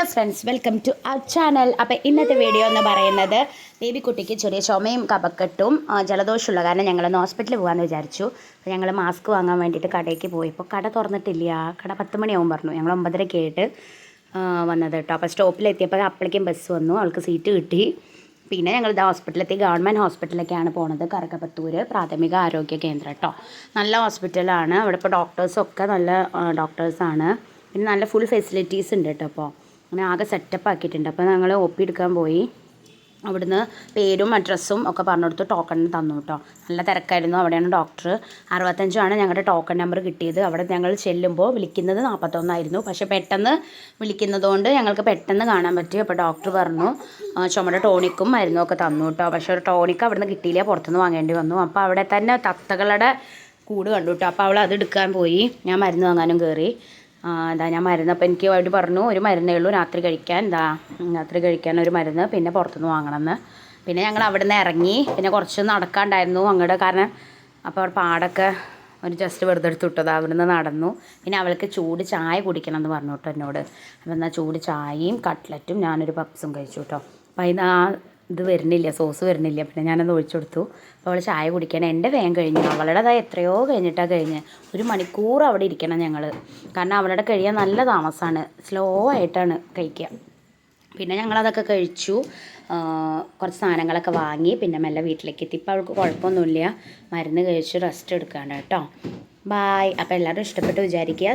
Hello friends, welcome to our channel. അപ്പോൾ ഇന്നത്തെ video എന്ന് പറയുന്നത് ബേബിക്കുട്ടിക്ക് ചെറിയ ചുമയും കഫക്കെട്ടും ജലദോഷമുള്ള കാരണം ഞങ്ങളൊന്ന് ഹോസ്പിറ്റലിൽ പോകാമെന്ന് വിചാരിച്ചു. അപ്പോൾ ഞങ്ങൾ മാസ്ക് വാങ്ങാൻ വേണ്ടിയിട്ട് കടയ്ക്ക് പോയി. ഇപ്പോൾ കട തുറന്നിട്ടില്ല, കട 10 മണിയാവും പറഞ്ഞു. ഞങ്ങൾ 9:30 ആയിട്ട് വന്നത് കേട്ടോ. അപ്പോൾ സ്റ്റോപ്പിലെത്തിയപ്പോൾ അപ്പോഴേക്കും ബസ് വന്നു, അവൾക്ക് സീറ്റ് കിട്ടി. പിന്നെ ഞങ്ങൾ ഹോസ്പിറ്റലിലെത്തി. ഗവൺമെൻറ് ഹോസ്പിറ്റലിലേക്കാണ് പോണത്, കറുകപ്പത്തൂർ പ്രാഥമിക ആരോഗ്യ കേന്ദ്രം കേട്ടോ. നല്ല ഹോസ്പിറ്റലാണ്, അവിടെ ഇപ്പോൾ ഡോക്ടേഴ്സൊക്കെ നല്ല ഡോക്ടേഴ്സാണ്. പിന്നെ നല്ല ഫുൾ ഫെസിലിറ്റീസ് ഉണ്ട് കേട്ടോ. അപ്പോൾ അങ്ങനെ ആകെ സെറ്റപ്പ് ആക്കിയിട്ടുണ്ട്. അപ്പോൾ ഞങ്ങൾ OP എടുക്കാൻ പോയി. അവിടുന്ന് പേരും അഡ്രസ്സും ഒക്കെ പറഞ്ഞു കൊടുത്തു, ടോക്കൺ തന്നു കേട്ടോ. നല്ല തിരക്കായിരുന്നു. അവിടെയാണ് ഡോക്ടർ. 65 ഞങ്ങളുടെ ടോക്കൺ നമ്പർ കിട്ടിയത്. അവിടെ ഞങ്ങൾ ചെല്ലുമ്പോൾ വിളിക്കുന്നത് 41 പക്ഷേ പെട്ടെന്ന് വിളിക്കുന്നതുകൊണ്ട് ഞങ്ങൾക്ക് പെട്ടെന്ന് കാണാൻ പറ്റി. അപ്പോൾ ഡോക്ടർ പറഞ്ഞു ചുമയുടെ ടോണിക്കും മരുന്നും ഒക്കെ തന്നു കേട്ടോ. പക്ഷേ ഒരു ടോണിക്ക് അവിടെ നിന്ന് കിട്ടിയില്ല, പുറത്തുനിന്ന് വാങ്ങേണ്ടി വന്നു. അപ്പോൾ അവിടെ തന്നെ തത്തകളുടെ കൂട് കണ്ടു കേട്ടോ. അപ്പോൾ അവൾ അത് എടുക്കാൻ പോയി. ഞാൻ മരുന്ന് വാങ്ങാനും കയറി. ഞാൻ മരുന്ന്, അപ്പോൾ എനിക്ക് അവർ പറഞ്ഞു ഒരു മരുന്നേ ഉള്ളൂ രാത്രി കഴിക്കാൻ, രാത്രി കഴിക്കാൻ ഒരു മരുന്ന്, പിന്നെ പുറത്തുനിന്ന് വാങ്ങണമെന്ന്. പിന്നെ ഞങ്ങൾ അവിടെ നിന്ന് ഇറങ്ങി. പിന്നെ കുറച്ച് നടക്കാണ്ടായിരുന്നു അങ്ങോട്ട്, കാരണം അപ്പോൾ അവിടെ പാടൊക്കെ ഒരു ജസ്റ്റ് വെറുതെ എടുത്ത് വിട്ടത്. അവിടെ നിന്ന് നടന്നു. പിന്നെ അവൾക്ക് ചൂട് ചായ കുടിക്കണം എന്ന് പറഞ്ഞു കേട്ടോ എന്നോട്. അപ്പോൾ എന്നാൽ ചൂട് ചായയും കട്ട്ലറ്റും ഞാനൊരു പപ്സും കഴിച്ചു കേട്ടോ. അപ്പോൾ അതിന് ഇത് വരുന്നില്ല, സോസ് വരുന്നില്ല. പിന്നെ ഞാനത് ഒഴിച്ചു കൊടുത്തു. അപ്പോൾ അവൾ ചായ കുടിക്കാൻ. എൻ്റെ വേഗം കഴിഞ്ഞു, അവളുടേതായ എത്രയോ കഴിഞ്ഞിട്ടാണ് കഴിഞ്ഞ്. 1 മണിക്കൂർ അവിടെ ഇരിക്കണം ഞങ്ങൾ, കാരണം അവളുടെ കഴിയാൻ നല്ല താമസമാണ്, സ്ലോ ആയിട്ടാണ് കഴിക്കുക. പിന്നെ ഞങ്ങളതൊക്കെ കഴിച്ചു, കുറച്ച് സാധനങ്ങളൊക്കെ വാങ്ങി. പിന്നെ മെല്ലെ വീട്ടിലേക്ക് എത്തി. ഇപ്പോൾ അവൾക്ക് കുഴപ്പമൊന്നുമില്ല, മരുന്ന് കഴിച്ച് റെസ്റ്റ് എടുക്കുകയാണ് കേട്ടോ. ബായ്. അപ്പോൾ എല്ലാവരും ഇഷ്ടപ്പെട്ട് വിചാരിക്കുക.